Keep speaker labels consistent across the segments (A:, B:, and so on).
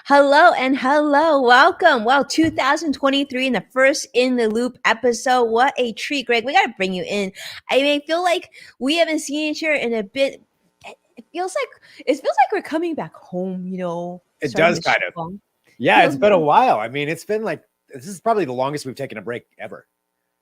A: Hello and hello. Welcome. Well, 2023 and the first In the Loop episode. What a treat, Greg. We got to bring you in. I feel like we haven't seen each other in a bit. It feels like we're coming back home,
B: It
A: starting
B: does
A: the
B: kind of.
A: show.
B: Yeah, it's
A: Feels
B: been a while. I mean, it's been like this is probably the longest we've taken a break ever.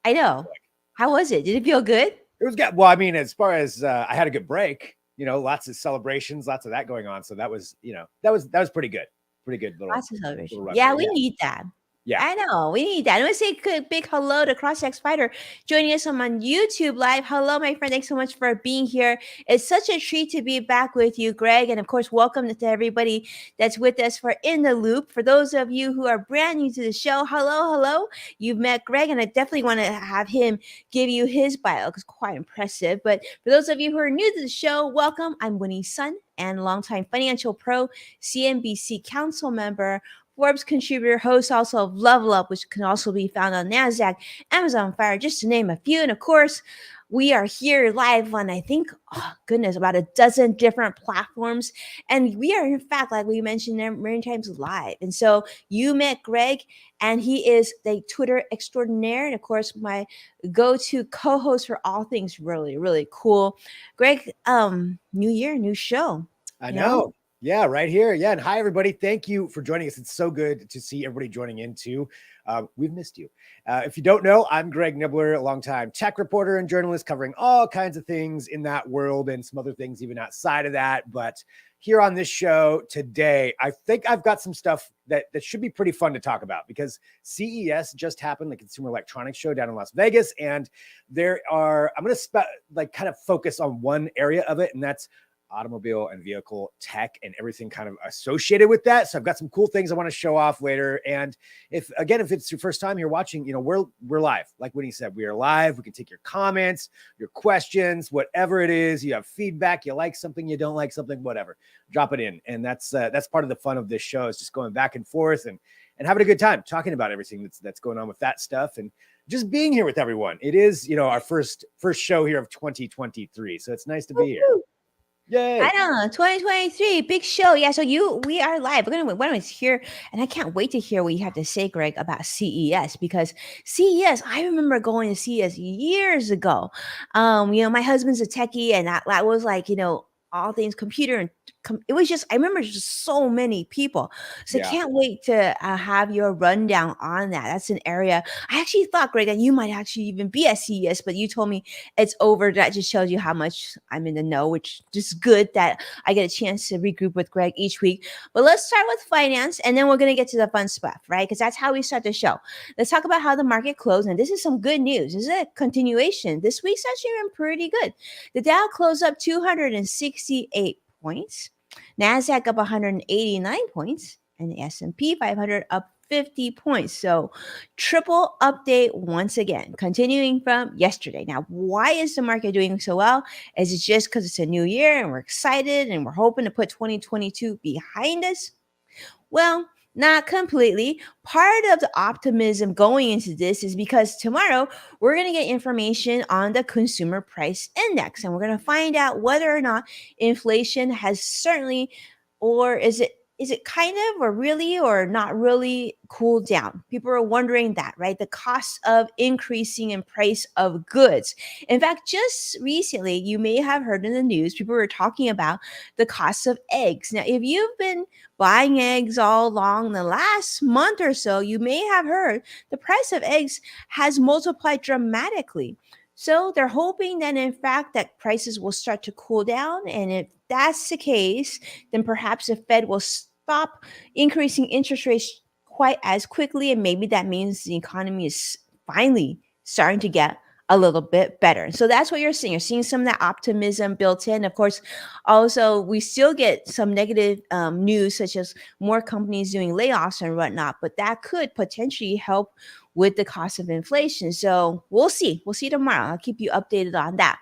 A: I know. How was it? Did it feel good?
B: It was good. Well, I mean, as far as I had a good break, lots of celebrations, lots of that going on. So that was, that was pretty good. Pretty good little
A: Lots of celebration.
B: run
A: Yeah,
B: there.
A: we need that.
B: Yeah.
A: I know. We need that. I want to say a big hello to CrossX Fighter joining us on YouTube Live. Hello, my friend. Thanks so much for being here. It's such a treat to be back with you, Greg. And of course, welcome to everybody that's with us for In the Loop. For those of you who are brand new to the show, hello. You've met Greg, and I definitely want to have him give you his bio because quite impressive. But for those of you who are new to the show, welcome. I'm Winnie's son and longtime financial pro, CNBC council member, Forbes contributor, host also of Level Up, which can also be found on NASDAQ, Amazon Fire, just to name a few. And of course, we are here live on, I think, oh goodness, about a dozen different platforms. And we are, in fact, like we mentioned many times, live. And so you met Greg, and he is the Twitter extraordinaire. And of course, my go-to co-host for all things really, really cool. Greg, new year, new show.
B: I know. Yeah, right here. Yeah. And hi, everybody. Thank you for joining us. It's so good to see everybody joining in too. We've missed you. If you don't know, I'm Greg Nibbler, a longtime tech reporter and journalist covering all kinds of things in that world and some other things even outside of that. But here on this show today, I think I've got some stuff that should be pretty fun to talk about because CES just happened, the Consumer Electronics Show down in Las Vegas. And I'm going to kind of focus on one area of it, and that's automobile and vehicle tech and everything kind of associated with that. So I've got some cool things I want to show off later. And if it's your first time here watching, we're live. Like Winnie said, we are live. We can take your comments, your questions, whatever it is. You have feedback, you like something, you don't like something, whatever, drop it in. And that's part of the fun of this show, is just going back and forth and having a good time talking about everything that's going on with that stuff and just being here with everyone. It is, our first show here of 2023. So it's nice to be here. Yay.
A: I know, 2023, big show. Yeah, so we are live. We're gonna hear, and I can't wait to hear what you have to say, Greg, about CES, because CES, I remember going to CES years ago. My husband's a techie, and that was like, all things computer, and it was just, I remember just so many people. So
B: Yeah.
A: can't wait to have your rundown on that. That's an area I actually thought, Greg, that you might actually even be at CES, but you told me it's over. That just shows you how much I'm in the know, which is good that I get a chance to regroup with Greg each week. But let's start with finance, and then we're going to get to the fun stuff, right? Because that's how we start the show. Let's talk about how the market closed. And this is some good news. This is a continuation. This week's actually been pretty good. The Dow closed up 268 points. NASDAQ up 189 points. And the S&P 500 up 50 points. So triple update once again, continuing from yesterday. Now, why is the market doing so well? Is it just because it's a new year and we're excited and we're hoping to put 2022 behind us? Well, not completely. Part of the optimism going into this is because tomorrow we're going to get information on the consumer price index, and we're going to find out whether or not inflation has certainly, or is it kind of, or really, or not really cooled down? People are wondering that, right? The cost of increasing in price of goods. In fact, just recently, you may have heard in the news, people were talking about the cost of eggs. Now, if you've been buying eggs all along the last month or so, you may have heard the price of eggs has multiplied dramatically. So they're hoping that, in fact, that prices will start to cool down. And if that's the case, then perhaps the Fed will stop increasing interest rates quite as quickly. And maybe that means the economy is finally starting to get a little bit better. So that's what you're seeing. You're seeing some of that optimism built in. Of course, also, we still get some negative news, such as more companies doing layoffs and whatnot, but that could potentially help with the cost of inflation. So we'll see. We'll see tomorrow. I'll keep you updated on that.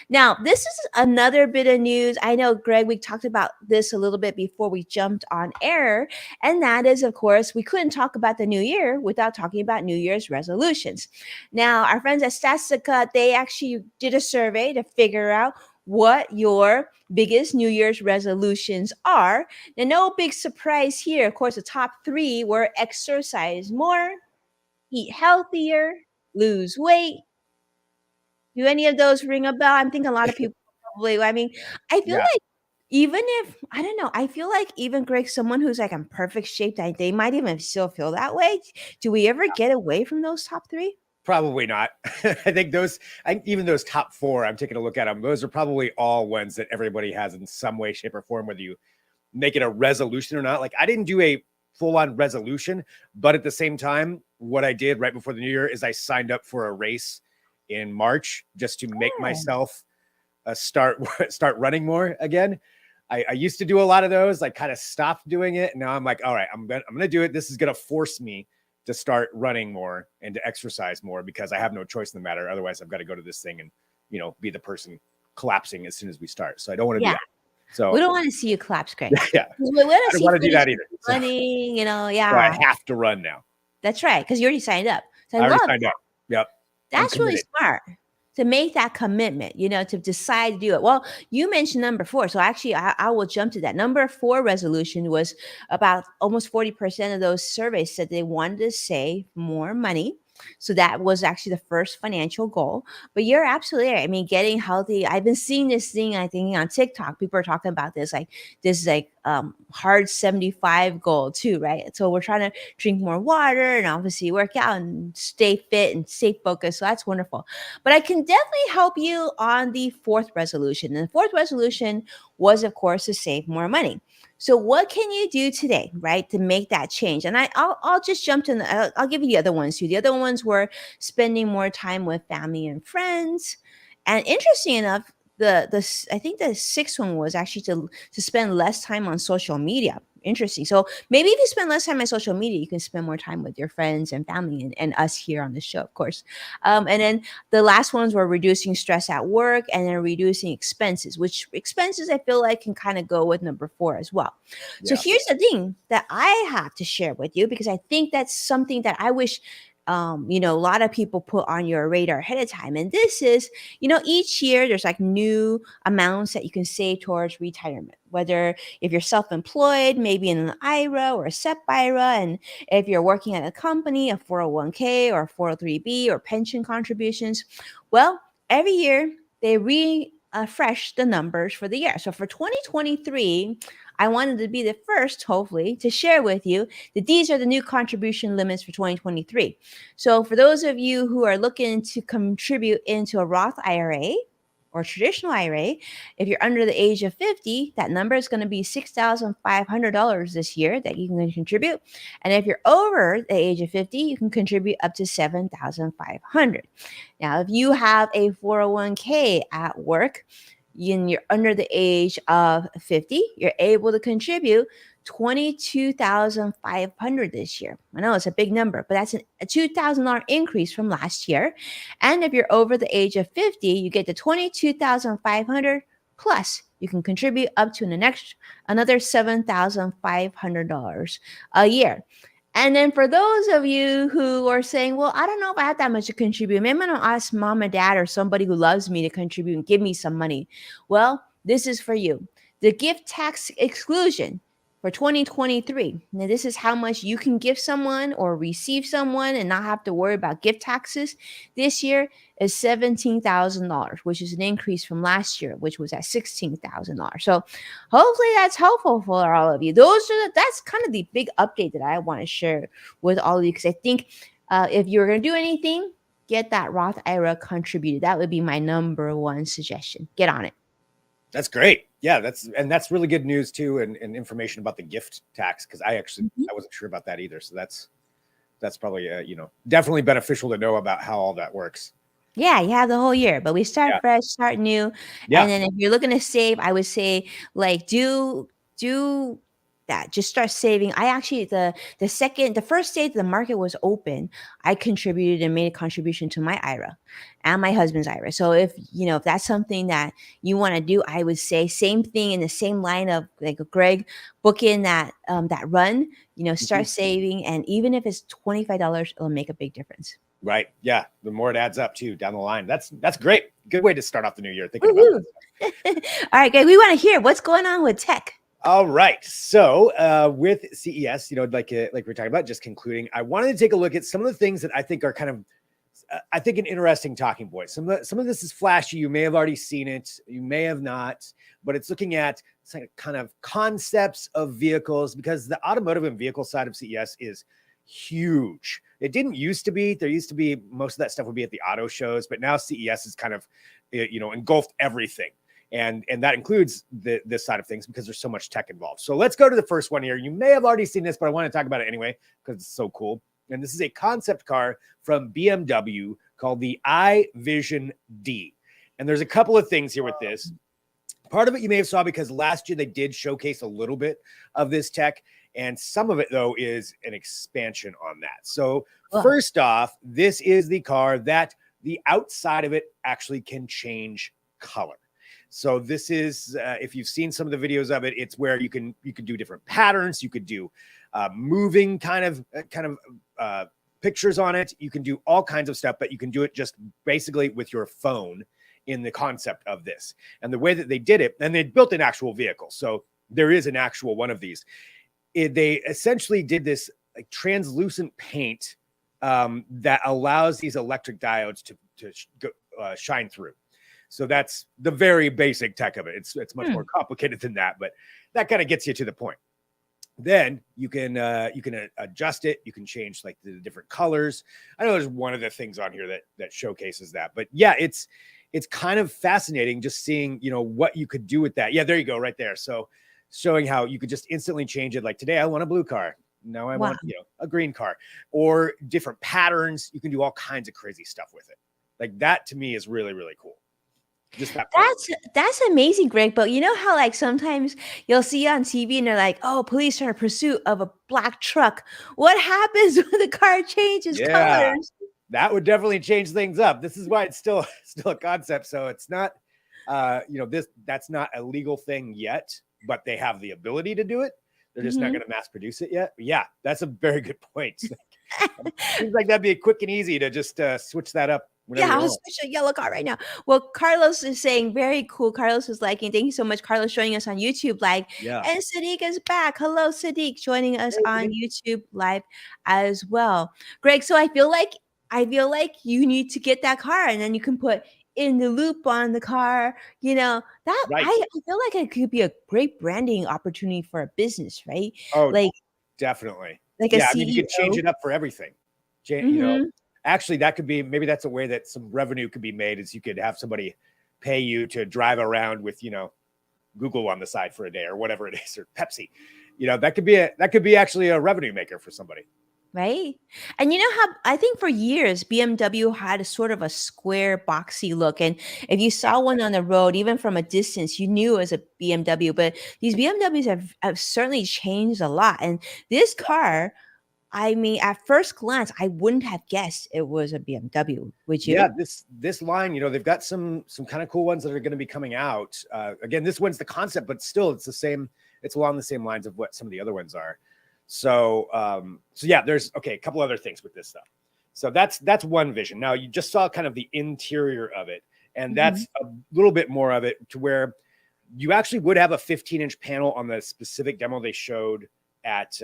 A: Now, this is another bit of news. I know, Greg, we talked about this a little bit before we jumped on air. And that is, of course, we couldn't talk about the new year without talking about New Year's resolutions. Now, our friends at Statistica, they actually did a survey to figure out what your biggest New Year's resolutions are. And no big surprise here. Of course, the top three were exercise more, eat healthier, lose weight. Do any of those ring a bell? I'm thinking a lot of people probably. I mean, I feel
B: Yeah,
A: like even if I don't know, I feel like even Greg, someone who's like in perfect shape, that they might even still feel that way. Do we ever get away from those top three?
B: probably not. I think even those top four, I'm taking a look at them. Those are probably all ones that everybody has in some way, shape, or form, whether you make it a resolution or not. Like I didn't do a full on resolution, but at the same time, what I did right before the new year is I signed up for a race in March just to make
A: Yeah.
B: myself start running more again. I used to do a lot of those, like kind of stopped doing it. Now I'm like, all right, I'm gonna do it. This is gonna force me to start running more and to exercise more because I have no choice in the matter. Otherwise, I've got to go to this thing and be the person collapsing as soon as we start. So I don't want to do
A: Yeah.
B: that. So
A: We don't want to see you collapse, Greg.
B: yeah,
A: 'Cause we want
B: I
A: to
B: don't
A: see
B: want to do
A: finish
B: that either. So,
A: running,
B: so I
A: yeah.
B: have to run now.
A: That's right. Because you already signed up. So I
B: I already
A: love
B: signed up. Yep, I'm
A: that's really
B: committed.
A: smart to make that commitment, to decide to do it. Well, you mentioned number four. So actually, I will jump to that. Number four resolution was about almost 40% of those surveys said they wanted to save more money. So that was actually the first financial goal. But you're absolutely right. I mean, getting healthy. I've been seeing this thing, I think, on TikTok. People are talking about this, like this like hard 75 goal too, right? So we're trying to drink more water and obviously work out and stay fit and stay focused. So that's wonderful. But I can definitely help you on the fourth resolution. And the fourth resolution was, of course, to save more money. So what can you do today, right, to make that change? And I'll just jump to I'll give you the other ones too. The other ones were spending more time with family and friends. And interesting enough, I think the sixth one was actually to spend less time on social media. Interesting. So maybe if you spend less time on social media, you can spend more time with your friends and family and us here on the show, of course. And then the last ones were reducing stress at work and then reducing expenses, which expenses I feel like can kind of go with number four as well. So
B: Yeah,
A: here's the thing that I have to share with you because I think that's something that I wish a lot of people put on your radar ahead of time. And this is, each year there's like new amounts that you can save towards retirement. Whether if you're self-employed, maybe in an IRA or a SEP IRA, and if you're working at a company, a 401k or 403b or pension contributions. Well, every year they refresh the numbers for the year. So for 2023, I wanted to be the first, hopefully, to share with you that these are the new contribution limits for 2023. So for those of you who are looking to contribute into a Roth IRA or traditional IRA, if you're under the age of 50, that number is going to be $6,500 this year that you can contribute. And if you're over the age of 50, you can contribute up to $7,500. Now, if you have a 401k at work, and you're under the age of 50, you're able to contribute 22,500 this year. I know it's a big number, but that's a $2,000 increase from last year. And if you're over the age of 50, you get the 22,500 plus you can contribute up to another $7,500 a year. And then for those of you who are saying, well, I don't know if I have that much to contribute. Maybe I'm going to ask mom and dad or somebody who loves me to contribute and give me some money. Well, this is for you. The gift tax exclusion for 2023. Now, this is how much you can give someone or receive someone and not have to worry about gift taxes. This year is $17,000, which is an increase from last year, which was at $16,000. So hopefully that's helpful for all of you. That's kind of the big update that I want to share with all of you because I think if you're going to do anything, get that Roth IRA contributed. That would be my number one suggestion. Get on it.
B: that's great. Yeah, that's really good news too, and information about the gift tax because I wasn't sure about that either. So that's probably definitely beneficial to know about how all that works.
A: Yeah, you have the whole year, but we start
B: Yeah,
A: fresh, start new.
B: yeah,
A: And then if you're looking to save, I would say like do that. Just start saving. I actually the first day the market was open, I contributed and made a contribution to my IRA and my husband's IRA. So if that's something that you want to do, I would say same thing in the same line of like Greg, book in that run,
B: mhm.
A: start saving. And even if it's $25, it'll make a big difference.
B: Right. Yeah. The more it adds up too down the line. That's great. Good way to start off the new year thinking about
A: Woo-hoo. All right, Greg, we want to hear what's going on with tech.
B: All right. So with CES, like we're talking about, just concluding, I wanted to take a look at some of the things that I think are kind of, I think, an interesting talking point. Some of this is flashy. You may have already seen it. You may have not, but it's looking at kind of concepts of vehicles, because the automotive and vehicle side of CES is huge. It didn't used to be. There used to be most of that stuff would be at the auto shows, but now CES is kind of, engulfed everything. And that includes this side of things because there's so much tech involved. So let's go to the first one here. You may have already seen this, but I want to talk about it anyway because it's so cool. And this is a concept car from BMW called the iVision D. And there's a couple of things here with this. Part of it you may have saw because last year they did showcase a little bit of this tech. And some of it, though, is an expansion on that. So first off, this is the car that the outside of it actually can change color. So this is, if you've seen some of the videos of it, it's where you can do different patterns. You could do moving kind of pictures on it. You can do all kinds of stuff, but you can do it just basically with your phone in the concept of this. And the way that they did it, and they built an actual vehicle. So there is an actual one of these. They essentially did this like translucent paint that allows these electric diodes to shine through. So that's the very basic tech of it. It's much more complicated than that, but that kind of gets you to the point. Then you can adjust it. You can change like the different colors. I know there's one of the things on here that showcases that, but yeah, it's kind of fascinating just seeing what you could do with that. Yeah, there you go, right there. So showing how you could just instantly change it. Like today, I want a blue car. Now I want a green car, or different patterns. You can do all kinds of crazy stuff with it. Like that to me is really, really cool. Just
A: that's amazing, Greg. But you know how like sometimes you'll see on TV and they're like, "Oh, police are in pursuit of a black truck." What happens when the car changes colors?
B: That would definitely change things up. This is why it's still a concept. So it's not, that's not a legal thing yet, but they have the ability to do it. They're just not going to mass produce it yet. But yeah, that's a very good point. Seems like that'd be quick and easy to just switch that up.
A: Yeah, I'll switch a yellow car right now. Well, Carlos is saying very cool. Carlos is liking. Thank you so much, Carlos, joining us on YouTube Live.
B: Yeah.
A: And Sadiq is back. Hello, Sadiq, joining us on YouTube Live as well. Greg, so I feel like you need to get that car, and then you can put in the loop on the car. That
B: Right.
A: I feel like it could be a great branding opportunity for a business, right?
B: Oh,
A: like
B: definitely.
A: Like a CEO.
B: I mean, you could change it up for everything. Actually, that could be, maybe that's a way that some revenue could be made, is you could have somebody pay you to drive around with, Google on the side for a day or whatever it is, or Pepsi. That could be actually a revenue maker for somebody.
A: Right. And you know how I think for years BMW had a sort of a square boxy look. And if you saw one on the road, even from a distance, you knew it was a BMW. But these BMWs have certainly changed a lot. And this car, I mean, at first glance, I wouldn't have guessed it was a BMW, would you?
B: Yeah, this line, they've got some kind of cool ones that are going to be coming out. Again, this one's the concept, but still it's the same. It's along the same lines of what some of the other ones are. So yeah, there's a couple other things with this stuff. So that's one vision. Now you just saw kind of the interior of it, and that's a little bit more of it to where you actually would have a 15-inch panel on the specific demo they showed at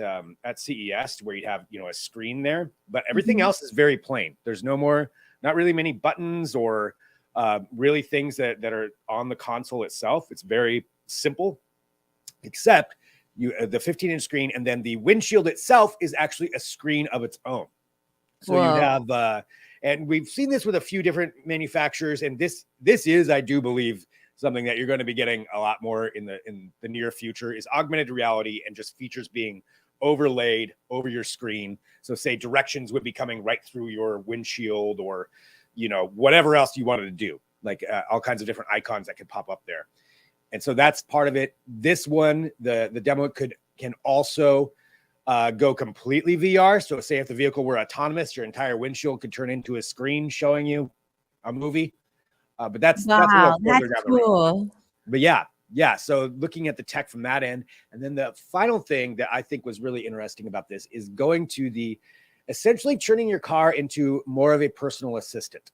B: CES, where you'd have a screen there, but everything else is very plain. There's not really many buttons or really things that are on the console itself. It's very simple, except the 15-inch screen, and then the windshield itself is actually a screen of its own. So you have, and we've seen this with a few different manufacturers, and this is, I do believe, something that you're going to be getting a lot more in the near future, is augmented reality and just features being overlaid over your screen. So say directions would be coming right through your windshield, or whatever else you wanted to do, like all kinds of different icons that could pop up there. And so that's part of it. This one, the demo can also go completely VR. So say if the vehicle were autonomous, your entire windshield could turn into a screen showing you a movie. But that's
A: cool.
B: But yeah. So looking at the tech from that end, and then the final thing that I think was really interesting about this is going to essentially turning your car into more of a personal assistant.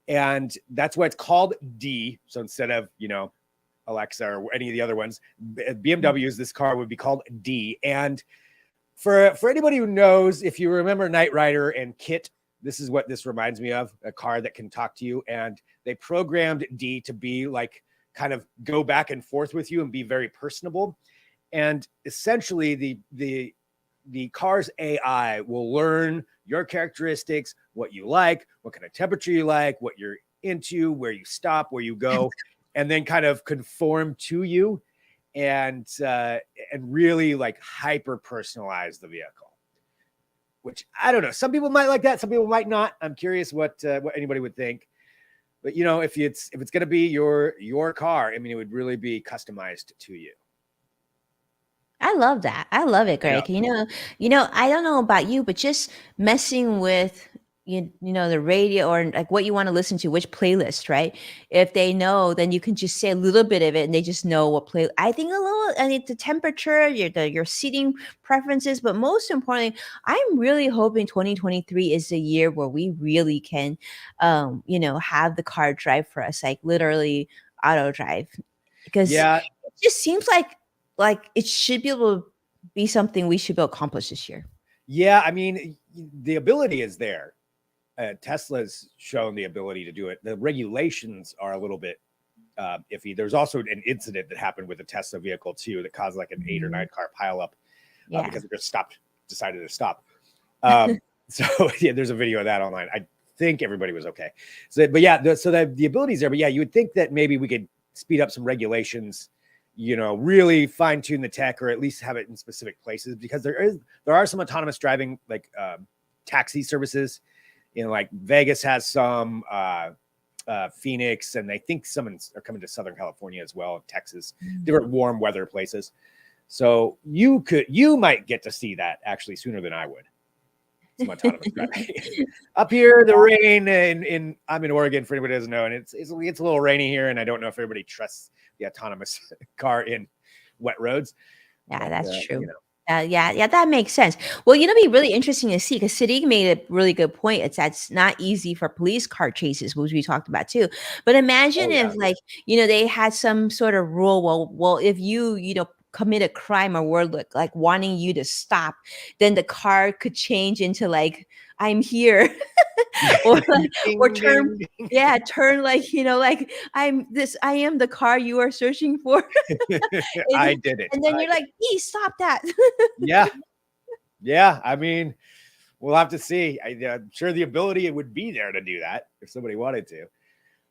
B: And that's why it's called D. So instead of, Alexa or any of the other ones, BMWs, this car would be called D. And for anybody who knows, if you remember Knight Rider and Kit, this is what this reminds me of, a car that can talk to you. And they programmed D to be like, kind of go back and forth with you and be very personable. And essentially the car's AI will learn your characteristics, what you like, what kind of temperature you like, what you're into, where you stop, where you go, and then kind of conform to you and really like hyper personalize the vehicle. Which I don't know. Some people might like that. Some people might not. I'm curious what anybody would think. But if it's going to be your car, I mean, it would really be customized to you.
A: I love that. I love it, Greg.
B: Yeah.
A: I don't know about you, but just messing with the radio or like what you want to listen to, which playlist, right? If they know, then you can just say a little bit of it, and they just know what play. I think a little, and it's the temperature, your seating preferences, but most importantly, I'm really hoping 2023 is the year where we really can, have the car drive for us, like literally auto drive, because
B: Yeah.
A: it just seems like it should be able to be something we should be able to accomplish this year.
B: Yeah. I mean, the ability is there. Tesla's shown the ability to do it. The regulations are a little bit iffy. There's also an incident that happened with a Tesla vehicle too that caused like an 8 or 9 car pileup because it just decided to stop. So yeah, there's a video of that online. I think everybody was okay. So, but yeah, the ability's there. But yeah, you would think that maybe we could speed up some regulations, really fine tune the tech, or at least have it in specific places, because there are some autonomous driving like taxi services. Like Vegas has some, Phoenix, and I think some are coming to Southern California as well, Texas, different warm weather places. So you might get to see that actually sooner than I would. Some autonomous driving. Up here, the rain, and I'm in Oregon for anybody who doesn't know, and it's a little rainy here, and I don't know if everybody trusts the autonomous car in wet roads.
A: Yeah,
B: but,
A: that's true. Yeah, that makes sense. Well, it'd be really interesting to see, because Sadiq made a really good point. That's not easy for police car chases, which we talked about too. But imagine if, like, they had some sort of rule. Well, if you commit a crime or were like wanting you to stop, then the car could change into like, I'm here. or like, or turn like, like I am the car you are searching for.
B: I did it.
A: And then you're like, please stop that.
B: Yeah. I mean, we'll have to see. I'm sure the ability would be there to do that if somebody wanted to.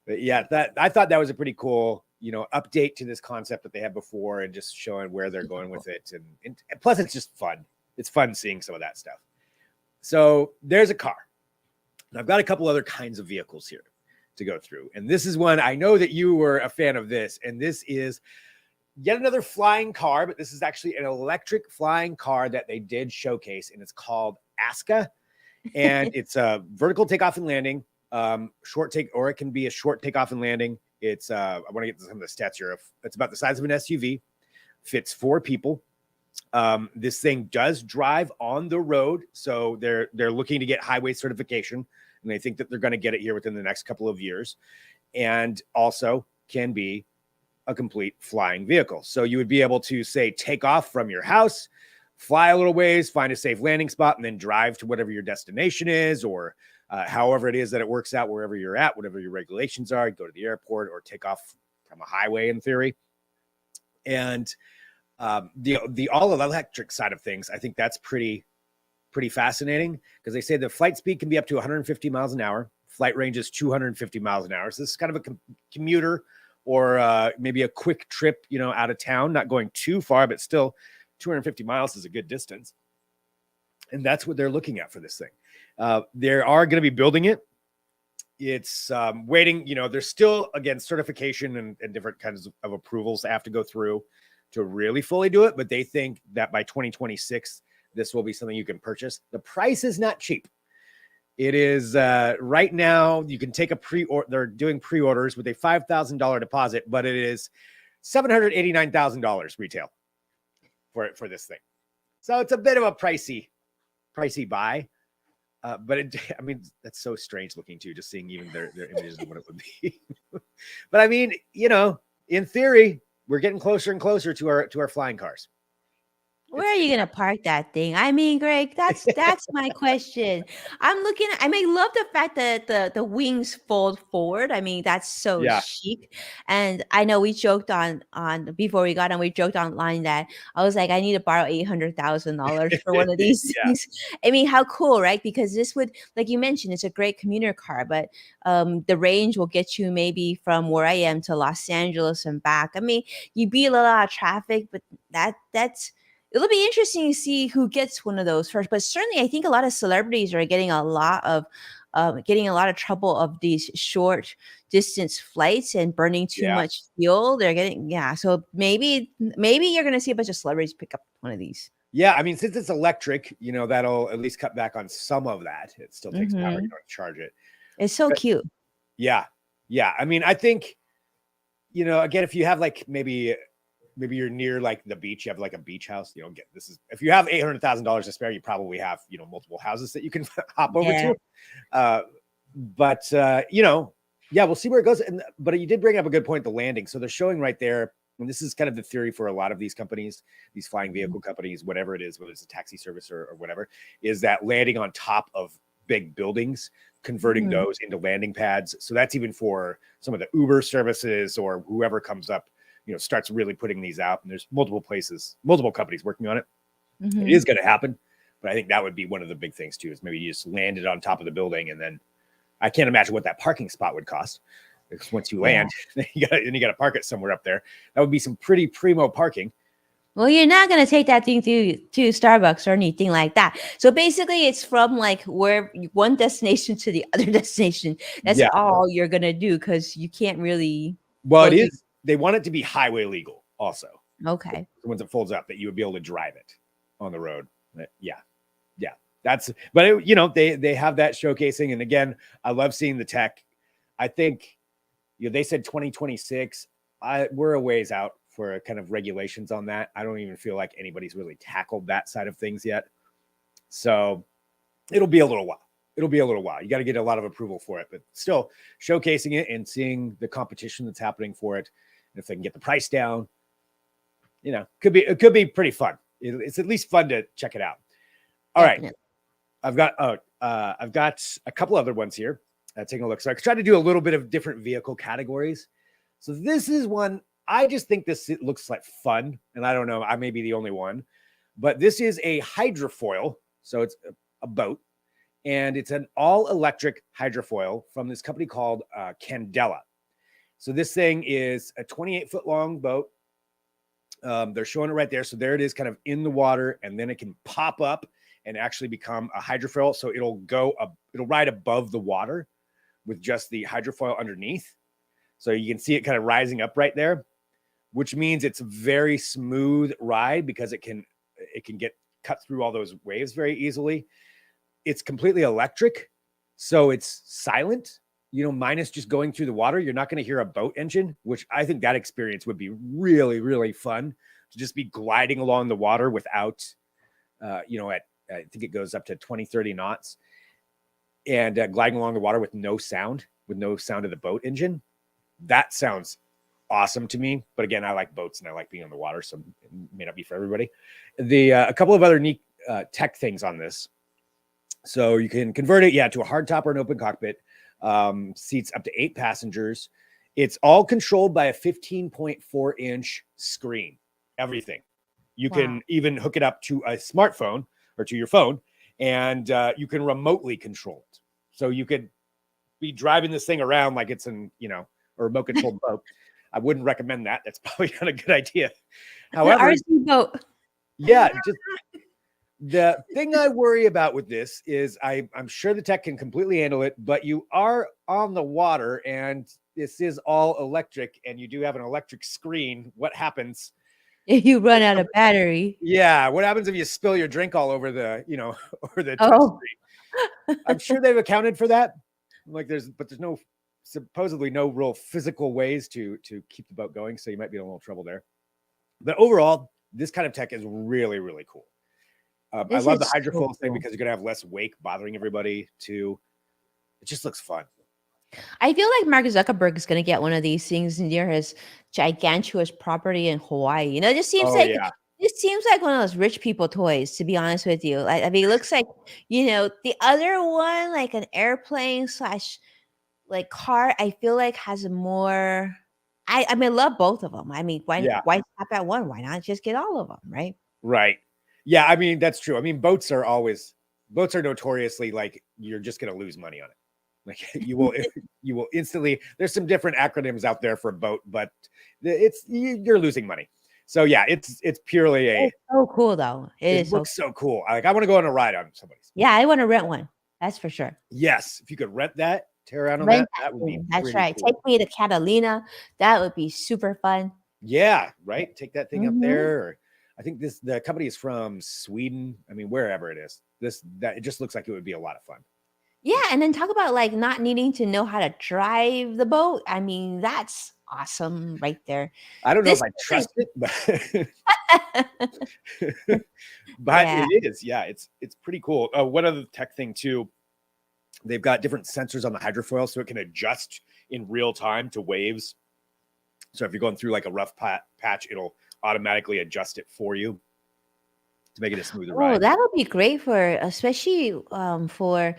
B: But yeah, I thought that was a pretty cool, update to this concept that they had before, and just showing where they're going with it. And plus, it's just fun. It's fun seeing some of that stuff. So there's a car. And I've got a couple other kinds of vehicles here to go through. And this is one, I know that you were a fan of this, and this is yet another flying car, but this is actually an electric flying car that they did showcase, and it's called Aska. And it's a vertical takeoff and landing, short take, or it can be a short takeoff and landing. It's I want to get to some of the stats here. It's about the size of an SUV, fits 4 people. This thing does drive on the road, so they're looking to get highway certification, and they think that they're going to get it here within the next couple of years, and also can be a complete flying vehicle. So you would be able to, say, take off from your house, fly a little ways, find a safe landing spot, and then drive to whatever your destination is, or however it is that it works out wherever you're at, whatever your regulations are, go to the airport or take off from a highway in theory. And the all electric side of things, I think that's pretty fascinating, because they say the flight speed can be up to 150 miles an hour. Flight range is 250 miles an hour. So this is kind of a commuter, or maybe a quick trip, out of town, not going too far, but still 250 miles is a good distance. And that's what they're looking at for this thing. They are going to be building it. It's waiting, there's still, again, certification and different kinds of approvals they have to go through to really fully do it. But they think that by 2026, this will be something you can purchase. The price is not cheap. It is right now, you can take they're doing pre-orders with a $5,000 deposit, but it is $789,000 retail for this thing. So it's a bit of a pricey buy. But I mean, that's so strange looking too, just seeing even their images of what it would be. But I mean, in theory, we're getting closer and closer to our flying cars.
A: Where are you gonna park that thing? I mean, Greg, that's my question. I mean, love the fact that the wings fold forward. I mean, that's so
B: Yeah.
A: chic. And I know we joked on before we got on, we joked online that I was like, I need to borrow $800,000 for one of these
B: Yeah.
A: things. I mean, how cool, right? Because this would, like you mentioned, it's a great commuter car, but the range will get you maybe from where I am to Los Angeles and back. I mean, you beat a lot of traffic, but that's it'll be interesting to see who gets one of those first. But certainly, I think a lot of celebrities are getting a lot of trouble of these short distance flights and burning too
B: Yeah.
A: much fuel. They're getting So maybe you're going to see a bunch of celebrities pick up one of these.
B: Yeah. I mean, since it's electric, that'll at least cut back on some of that. It still takes power,
A: Hmm.
B: to charge it.
A: It's so
B: But
A: cute.
B: yeah. Yeah. I mean, I think, again, if you have like maybe you're near like the beach, you have like a beach house, if you have $800,000 to spare, you probably have, multiple houses that you can hop over
A: Yeah.
B: to. But yeah, we'll see where it goes. But you did bring up a good point, the landing. So they're showing right there, and this is kind of the theory for a lot of these companies, these flying vehicle companies, whatever it is, whether it's a taxi service or whatever, is that landing on top of big buildings, converting
A: Mhm.
B: those into landing pads. So that's even for some of the Uber services or whoever comes up, starts really putting these out. And there's multiple companies working on it. It
A: Mhm.
B: is going to happen. But I think that would be one of the big things too, is maybe you just land it on top of the building. And then I can't imagine what that parking spot would cost. Because once you
A: Yeah.
B: land, then you got to park it somewhere up there. That would be some pretty primo parking.
A: Well, you're not gonna take that thing to Starbucks or anything like that. So basically, it's from like one destination to the other destination. That's
B: Yeah.
A: all you're gonna do because you can't really
B: Well,
A: go
B: it
A: to.
B: is. They want it to be highway legal also.
A: Okay.
B: Once it folds up, that you would be able to drive it on the road. Yeah. Yeah. But they have that showcasing. And again, I love seeing the tech. I think, they said 2026. We're a ways out for kind of regulations on that. I don't even feel like anybody's really tackled that side of things yet. So it'll be a little while. You got to get a lot of approval for it, but still showcasing it and seeing the competition that's happening for it. And if they can get the price down, it could be pretty fun. It's at least fun to check it out. All right.
A: Definitely.
B: I've got a couple other ones here. Taking a look. So I tried to do a little bit of different vehicle categories. So this is one, I just think it looks like fun. And I don't know, I may be the only one, but this is a hydrofoil. So it's a boat, and it's an all electric hydrofoil from this company called Candela. So this thing is a 28-foot long boat. They're showing it right there. So there it is, kind of in the water, and then it can pop up and actually become a hydrofoil. So it'll ride above the water with just the hydrofoil underneath. So you can see it kind of rising up right there, which means it's a very smooth ride because it can get cut through all those waves very easily. It's completely electric, so it's silent, minus just going through the water. You're not going to hear a boat engine, which I think that experience would be really, really fun, to just be gliding along the water without, I think it goes up to 20, 30 knots, and gliding along the water with no sound of the boat engine. That sounds awesome to me. But again, I like boats and I like being on the water, so it may not be for everybody. A couple of other neat tech things on this. So you can convert it, to a hardtop or an open cockpit. Seats up to 8 passengers. It's all controlled by a 15.4-inch screen. Everything. You can even hook it up to a smartphone or to your phone, and you can remotely control it. So you could be driving this thing around like it's a remote controlled boat. I wouldn't recommend that. That's probably not a good idea. However,
A: RC boat.
B: yeah, just the thing I worry about with this is I'm sure the tech can completely handle it, but you are on the water and this is all electric and you do have an electric screen. What happens?
A: If you run out of battery.
B: Yeah. What happens if you spill your drink all over the, over the touch
A: Oh.
B: screen? I'm sure they've accounted for that. There's supposedly no real physical ways to keep the boat going. So you might be in a little trouble there. But overall, this kind of tech is really, really cool. I
A: This
B: love the
A: is so
B: hydrofoils thing
A: cool.
B: because you're gonna have less wake bothering everybody too. It just looks fun.
A: I feel like Mark Zuckerberg is going to get one of these things near his gigantuous property in Hawaii. You know,
B: Oh yeah,
A: it seems like one of those rich people toys. To be honest with you, I mean, it looks like the other one, like an airplane slash like car. I feel like has a more. I mean, I love both of them. I mean,
B: yeah,
A: why stop at one? Why not just get all of them, right?
B: right. Yeah, I mean that's true. I mean boats are notoriously like you're just gonna lose money on it. Like you will instantly. There's some different acronyms out there for a boat, but you're losing money. So yeah, it's purely a.
A: It's so cool, though. It
B: It
A: is so.
B: looks so cool. I want to go on a ride on somebody's.
A: Yeah, I want to rent one. That's for sure.
B: Yes, if you could rent that, tear around on
A: Rent
B: that,
A: that
B: that would be
A: thing. That's
B: pretty
A: right. Take
B: cool.
A: me to Catalina. That would be super fun.
B: Yeah, right. Take that thing up
A: Mhm.
B: there. Or I think the company is from Sweden. I mean, wherever it is, that it just looks like it would be a lot of fun.
A: Yeah, and then talk about, like, not needing to know how to drive the boat. I mean, that's awesome right there.
B: I don't know if
A: This
B: I
A: is
B: trust it, but but
A: Yeah.
B: it is. Yeah, it's pretty cool. One other tech thing too, they've got different sensors on the hydrofoil, so it can adjust in real time to waves. So if you're going through like a rough patch, it'll automatically adjust it for you to make it a smoother
A: Oh,
B: ride.
A: that would be great for especially, for,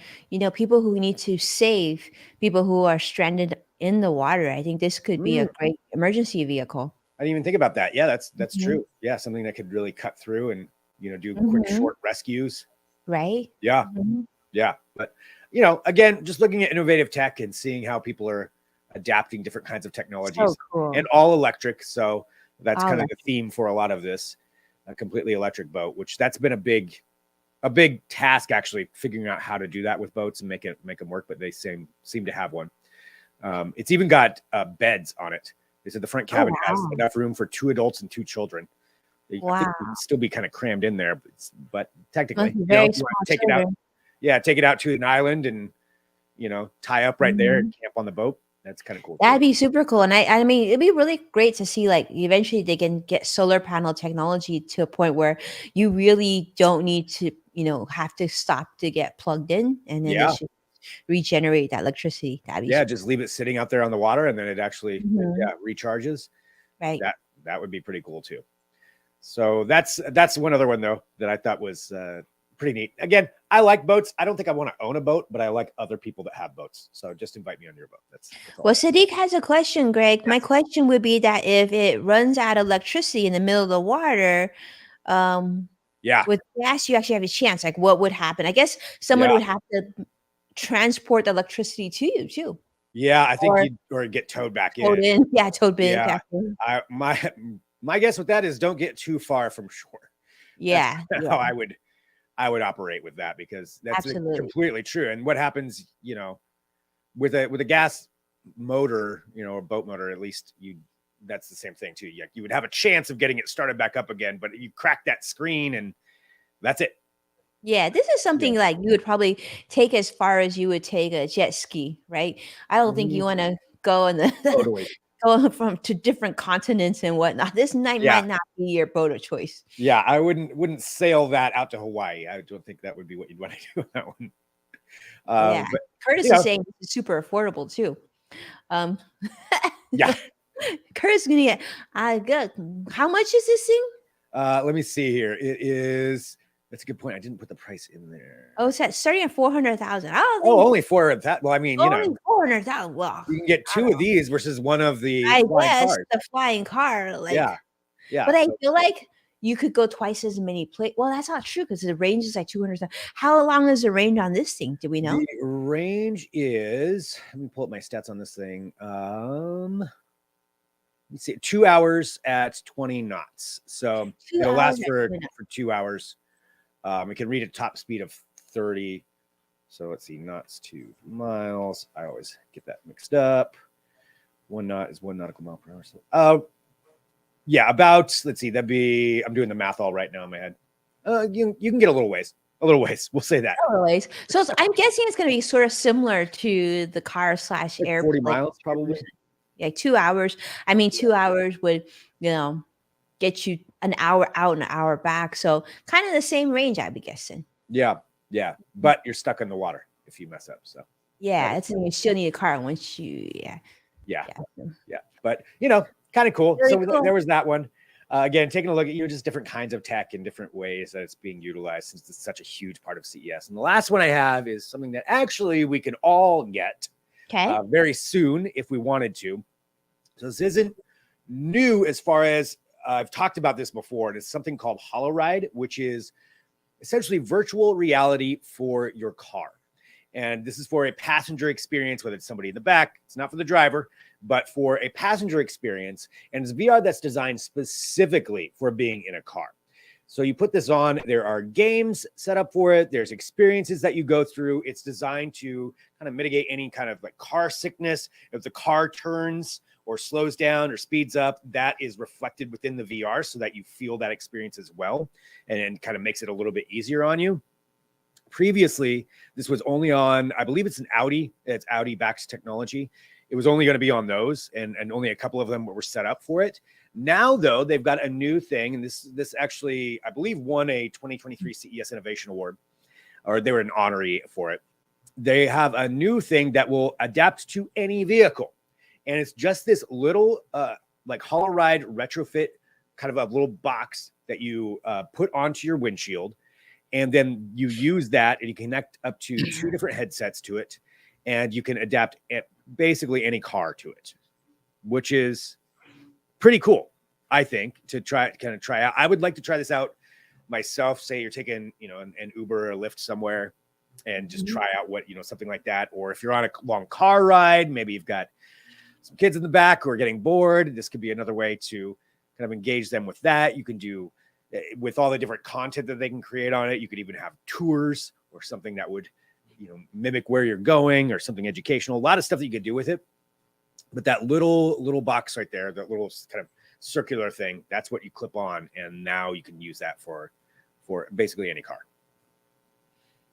A: people who need to save people who are stranded in the water. I think this could be a
B: Mm,
A: great emergency vehicle.
B: I didn't even think about that. Yeah, that's
A: Mhm.
B: true. Yeah, something that could really cut through and do quick
A: Mhm.
B: short rescues.
A: Right?
B: Yeah,
A: Mhm.
B: yeah. But again, just looking at innovative tech and seeing how people are adapting different kinds of
A: So
B: technologies and
A: cool.
B: all electric. So that's
A: All
B: kind of
A: that.
B: the theme for a lot of this, a completely electric boat, which that's been a big task actually figuring out how to do that with boats and make them work. But they seem to have one. It's even got beds on it. They said the front
A: Oh,
B: cabin has
A: wow.
B: enough room for 2 adults and 2 children. I think
A: Wow.
B: you can still be kind of crammed in there, but
A: Must
B: technically,
A: be very
B: if you want
A: small
B: to take it out,
A: children.
B: yeah, take it out to an island and tie up right there and
A: Mhm.
B: camp on the boat. That's kind of cool too.
A: That'd be super cool, and I mean, it'd be really great to see, like, eventually they can get solar panel technology to a point where you really don't need to, have to stop to get plugged in, and then it
B: Yeah,
A: should regenerate that electricity. That'd be
B: yeah,
A: super
B: just leave it sitting out there on the water, and then it actually,
A: Mhm.
B: yeah, recharges.
A: Right.
B: That would be pretty cool too. So that's one other one though that I thought was pretty neat. Again, I like boats. I don't think I want to own a boat, but I like other people that have boats. So just invite me on your boat. That's all
A: Well,
B: I'm asking.
A: Sadiq has a question, Greg. My
B: Yes.
A: question would be that if it runs out of electricity in the middle of the water, um,
B: Yeah.
A: with gas, you actually have a chance. Like, what would happen? I guess someone
B: Yeah.
A: would have to transport the electricity to you too,
B: Yeah. I think
A: or
B: you'd or get towed back in.
A: towed in. Yeah, towed
B: Yeah.
A: back in.
B: My guess with that is don't get too far from shore. That's
A: Yeah, yeah,
B: how I would operate with that because that's
A: absolutely.
B: completely true. And what happens, with a gas motor, a boat motor, at least that's the same thing too. You would have a chance of getting it started back up again, but you crack that screen and that's it.
A: Yeah, this is
B: Yeah.
A: something like you would probably take as far as you would take a jet ski, right? I don't think you
B: Mhm.
A: want to go in the
B: Totally.
A: go from to different continents and whatnot. This night
B: Yeah.
A: might not be your boat of choice.
B: Yeah. I wouldn't sail that out to Hawaii. I don't think that would be what you'd want to do on that one.
A: Yeah,
B: But you
A: Curtis is
B: know,
A: saying this is super affordable too. Um,
B: yeah.
A: Curtis is gonna get. I good. How much is this thing?
B: Let me see here. It is. That's a good point. I didn't put the price in there.
A: Oh, it's starting at 400,000. I don't
B: Oh,
A: think
B: only for that. Well, I mean,
A: only 400,000. Well,
B: you can get
A: I
B: two of these versus one of the
A: I
B: flying
A: guess
B: cars.
A: the flying car,
B: Yeah. Yeah.
A: but I
B: So
A: feel like you could go twice as many well, that's not true because the range is like 200. How long is the range on this thing? Do we know?
B: the range is, let me pull up my stats on this thing. Let's see, 2 hours at 20 knots. So
A: 2
B: it'll
A: hours
B: last
A: at
B: for
A: 2
B: 2 hours. It can read a top speed of 30. So let's see, knots to miles. I always get that mixed up. 1 knot is 1 nautical mile per hour. So, yeah, let's see, I'm doing the math all right now in my head. You can get a little ways. A little ways. We'll say that.
A: Anyways, so I'm guessing it's gonna be sort of similar to the car slash
B: Like 40
A: airplane.
B: miles, probably.
A: Like 2 hours. I mean, 2 hours would, you know, get you an hour out, an hour back. So kind of the same range, I'd be guessing.
B: Yeah, yeah, but you're stuck in the water if you mess up. So that
A: Yeah,
B: is
A: it's you still need a car once you
B: yeah,
A: yeah. So
B: yeah. But kind of cool.
A: really
B: So
A: cool.
B: there was that one. Again, taking a look at just different kinds of tech and different ways that it's being utilized since it's such a huge part of CES. And the last one I have is something that actually we can all get
A: Okay.
B: very soon if we wanted to. So this isn't new as far as I've talked about this before. And it's something called HoloRide, which is essentially virtual reality for your car. And this is for a passenger experience, whether it's somebody in the back, it's not for the driver, but for a passenger experience. And it's VR that's designed specifically for being in a car. So you put this on, there are games set up for it, there's experiences that you go through. It's designed to kind of mitigate any kind of like car sickness. If the car turns or slows down or speeds up, that is reflected within the VR so that you feel that experience as well, and kind of makes it a little bit easier on you. Previously, this was only on, I believe it's it's Audi Bax technology. It was only going to be on those, and only a couple of them were set up for it. Now, though, they've got a new thing, and this actually, I believe, won a 2023 CES Innovation Award, or they were an honoree for it. They have a new thing that will adapt to any vehicle, and it's just this little like HoloRide retrofit, kind of a little box that you put onto your windshield. And then you use that and you connect up to 2 different headsets to it. And you can adapt basically any car to it, which is pretty cool, I think, to try out. I would like to try this out myself. Say you're taking, an Uber or a Lyft somewhere and just try out what, something like that. Or if you're on a long car ride, maybe you've got some kids in the back who are getting bored. This could be another way to kind of engage them with that. You can do with all the different content that they can create on it. You could even have tours or something that would, mimic where you're going, or something educational. A lot of stuff that you could do with it. But that little box right there, that little kind of circular thing, that's what you clip on, and now you can use that for basically any car.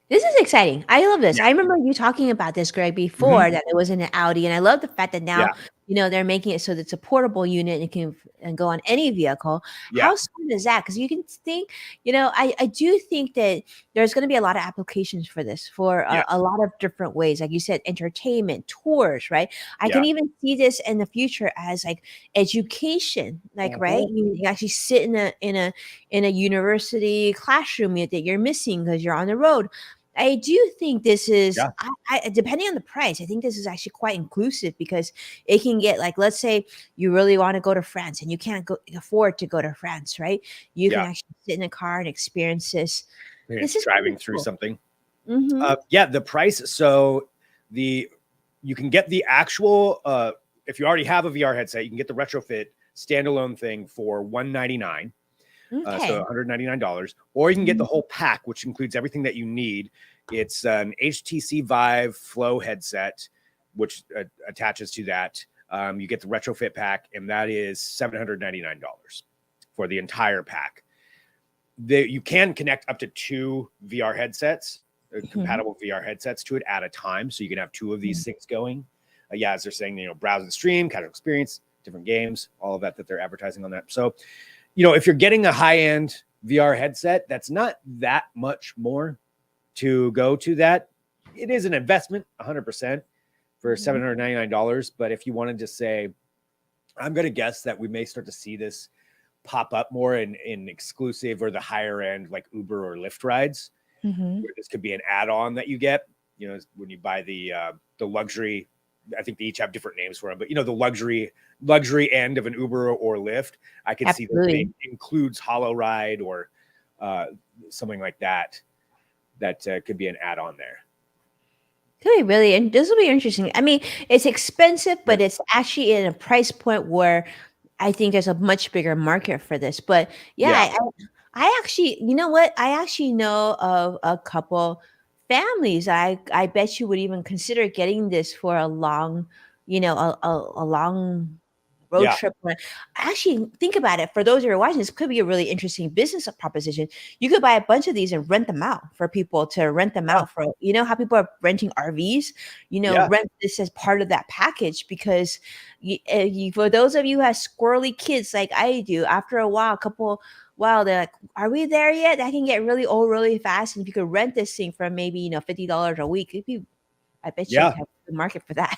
A: This is exciting. I love this.
B: Yeah.
A: I remember you talking about this, Greg, before that it was in an Audi, and I love the fact that now they're making it so that it's a portable unit and it can go on any vehicle.
B: Yeah.
A: How smart is that? Because you can think, I do think that there's going to be a lot of applications for this for a lot of different ways. Like you said, entertainment, tours, right? I can even see this in the future as like education, like right. You actually sit in a university classroom that you're missing because you're on the road. I do think this is, I depending on the price, I think this is actually quite inclusive because it can get like, let's say you really want to go to France and you can't afford to go to France, right? You can actually sit in a car and experience this.
B: This is driving through something.
A: Mm-hmm.
B: The price. So you can get the actual, if you already have a VR headset, you can get the retrofit standalone thing for $199.
A: Okay.
B: So $199, or you can get the whole pack, which includes everything that you need. It's an HTC Vive Flow headset, which attaches to that. You get the retrofit pack, and that is $799 for the entire pack. You can connect up to 2 VR headsets, compatible VR headsets to it at a time. So you can have 2 of these things going. As they're saying, browse and stream, casual experience, different games, all of that they're advertising on that. So, if you're getting a high-end VR headset, that's not that much more to go to that. It is an investment, 100%, for $799. But if you wanted to say, I'm going to guess that we may start to see this pop up more in exclusive or the higher end, like Uber or Lyft rides. Where this could be an add-on that you get, when you buy the luxury. I think they each have different names for them, but the luxury end of an Uber or Lyft, I could see that includes HoloRide or something like that. That could be an add-on there.
A: Could be really, and this will be interesting. I mean, it's expensive, but it's actually in a price point where I think there's a much bigger market for this. But I actually, you know what? I actually know of a couple families. I bet you would even consider getting this for a long, a long road
B: Yeah.
A: trip. Actually, think about it. For those who are watching, this could be a really interesting business proposition. You could buy a bunch of these and rent them out for people to rent them
B: Yeah.
A: out for. You know how people are renting RVs?
B: Yeah.
A: Rent this as part of that package because for those of you who have squirrely kids like I do, after a while, they're like, "Are we there yet?" That can get really old really fast. And if you could rent this thing for maybe $50 a week, I bet you
B: Yeah.
A: have the market for that.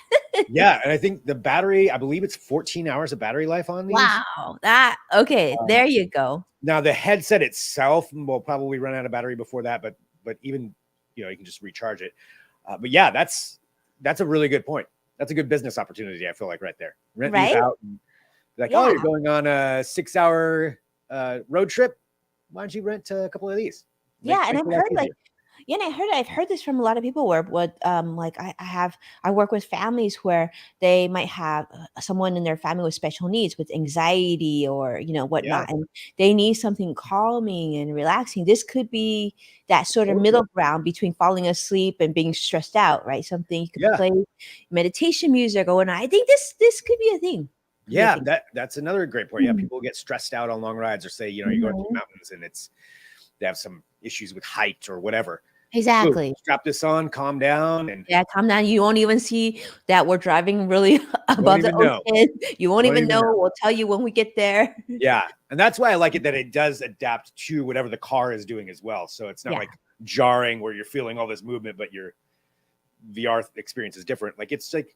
B: Yeah. And I think the battery, I believe it's 14 hours of battery life on these.
A: Wow. That okay. There you go.
B: Now the headset itself will probably run out of battery before that, but even you can just recharge it. But yeah, that's a really good point. That's a good business opportunity. I feel like right there, rent these
A: Right?
B: out. And be like, oh, you're going on a 6-hour road trip. Why don't you rent a couple of these?
A: Yeah, and
B: Make
A: I've
B: your life
A: heard
B: easier.
A: yeah, and I've heard this from a lot of people where what like I work with families where they might have someone in their family with special needs with anxiety or
B: Yeah,
A: whatnot, and they need something calming and relaxing. This could be that sort of
B: totally.
A: middle ground between falling asleep and being stressed out, right? Something you could
B: Yeah,
A: play meditation music or whatnot. I think this could be a thing. Could be a
B: yeah.
A: thing.
B: That's another great point. Yeah,
A: Mhm.
B: people get stressed out on long rides, or say you're going through
A: Mhm.
B: mountains and they have some issues with height or whatever. Boom,
A: Exactly.
B: strap this on, calm down, and
A: Yeah, calm down. You won't even see that we're driving really
B: you won't
A: above the
B: even know.
A: ocean. You won't
B: You won't
A: even
B: even
A: know.
B: know.
A: We'll tell you when we get there.
B: Yeah, and that's why I like it that it does adapt to whatever the car is doing as well. So it's not
A: Yeah,
B: like jarring where you're feeling all this movement, but your VR experience is different. Like it's like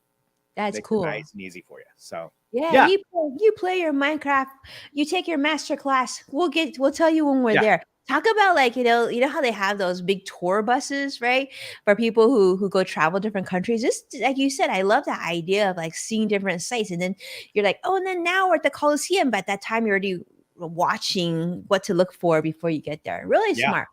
A: that's
B: makes it
A: cool.
B: nice and easy for you. So
A: Yeah,
B: yeah,
A: you play your Minecraft. You take your master class. We'll tell you when we're
B: yeah,
A: there. Talk about like how they have those big tour buses, right? For people who go travel different countries. Just like you said, I love that idea of like seeing different sites, and then you're like, oh, and then now we're at the Coliseum, but at that time you're already watching what to look for before you get there. Really
B: yeah,
A: smart.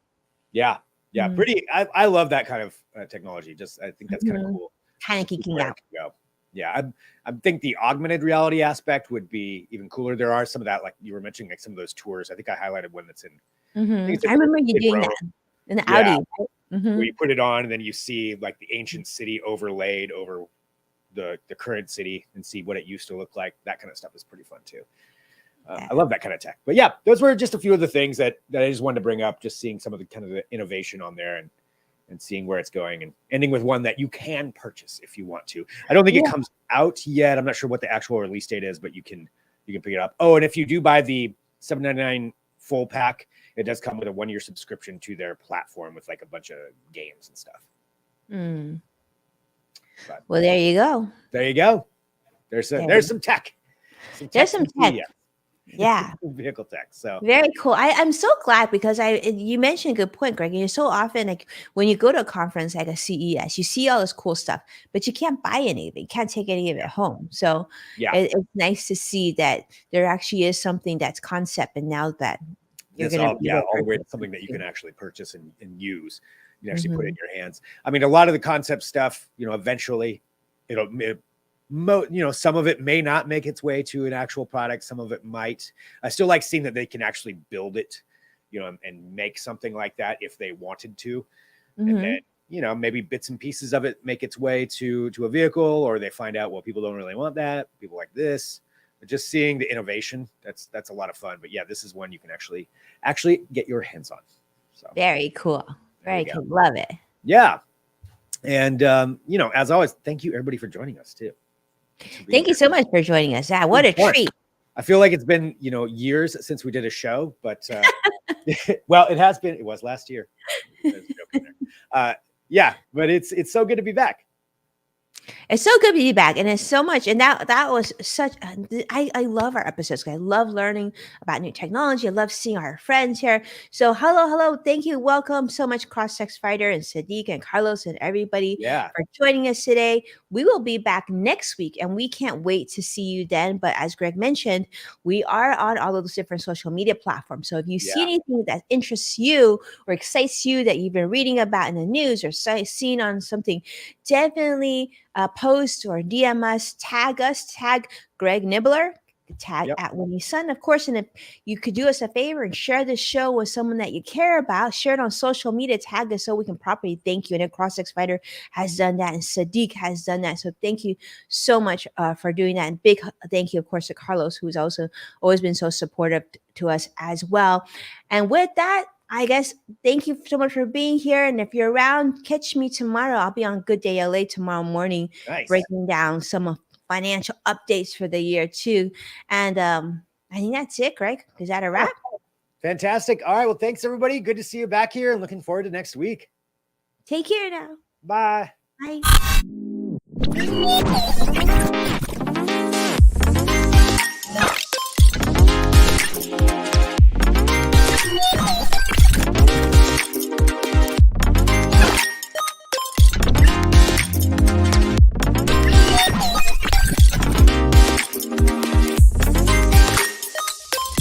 B: yeah, yeah.
A: Mm-hmm.
B: Pretty. I love that kind of technology. Just I think that's kind of cool.
A: Kind
B: To
A: of
B: see
A: geeking
B: where it
A: out.
B: can go. Yeah, I think the augmented reality aspect would be even cooler. There are some of that, like you were mentioning, like some of those tours. I think I highlighted one that's in. I think it's
A: I
B: in,
A: remember you doing
B: Rome.
A: that in the
B: Yeah,
A: Audi.
B: where
A: Mm-hmm.
B: you put it on and then you see like the ancient city overlaid over the current city and see what it used to look like. That kind of stuff is pretty fun too.
A: Yeah.
B: I love that kind of tech. But yeah, those were just a few of the things that I just wanted to bring up. Just seeing some of the kind of the innovation on there and seeing where it's going, and ending with one that you can purchase if you want to. I don't think it
A: Yeah.
B: comes out yet. I'm not sure what the actual release date is, but you can pick it up. Oh, and if you do buy the $7.99 full pack, it does come with a 1-year subscription to their platform with like a bunch of games and stuff.
A: Mm.
B: But
A: Well, there you go.
B: there you go. There's some tech.
A: There's some tech.
B: Yeah.
A: Yeah.
B: Vehicle tech. So
A: Very cool. I'm so glad because you mentioned a good point, Greg. And so often like when you go to a conference like a CES, you see all this cool stuff, but you can't buy any of it. You can't take any of it home. So
B: yeah,
A: it's nice to see that there actually is something that's concept, and now that you're
B: it's
A: going to
B: all
A: be able to
B: all the way to
A: purchase
B: something that you can actually purchase and use. You can actually put it in
A: Mhm.
B: your hands. I mean, a lot of the concept stuff, eventually some of it may not make its way to an actual product. Some of it might. I still like seeing that they can actually build it, and make something like that if they wanted to. And
A: Mhm.
B: then, maybe bits and pieces of it make its way to a vehicle, or they find out, well, people don't really want that. People like this. But just seeing the innovation, that's a lot of fun. But yeah, this is one you can actually get your hands on. So
A: Very cool.
B: there you
A: Very
B: go.
A: cool. Love it.
B: Yeah. And as always, thank you everybody for joining us too.
A: Thank you so much for joining us. Yeah, what a
B: Fun.
A: treat.
B: I feel like it's been, years since we did a show, but well, it has been. It was last year. Yeah, but it's so good to be back.
A: It's so good to be back, and it's so much. And that was such. I love our episodes. I love learning about new technology. I love seeing our friends here. So hello, thank you, welcome so much, Cross Sex Fighter and Sadiq and Carlos and everybody
B: Yeah.
A: for joining us today. We will be back next week, and we can't wait to see you then. But as Greg mentioned, we are on all of those different social media platforms. So if you see
B: Yeah.
A: anything that interests you or excites you that you've been reading about in the news or seen on something, definitely post or DM us, tag Greg Nibbler. tag
B: Yep.
A: at Winnie's Son, of course. And if you could do us a favor and share this show with someone that you care about, share it on social media, tag us so we can properly thank you. And Cross Fighter has done that, and Sadiq has done that. So thank you so much for doing that. And big thank you, of course, to Carlos, who's also always been so supportive to us as well. And with that, I guess thank you so much for being here. And if you're around, catch me tomorrow. I'll be on Good Day LA tomorrow morning,
B: Nice.
A: breaking down some of financial updates for the year too. And I think that's it, Greg. Is that a wrap?
B: Fantastic. All right. Well, thanks everybody. Good to see you back here and looking forward to next week.
A: Take care now.
B: Bye.
A: Bye.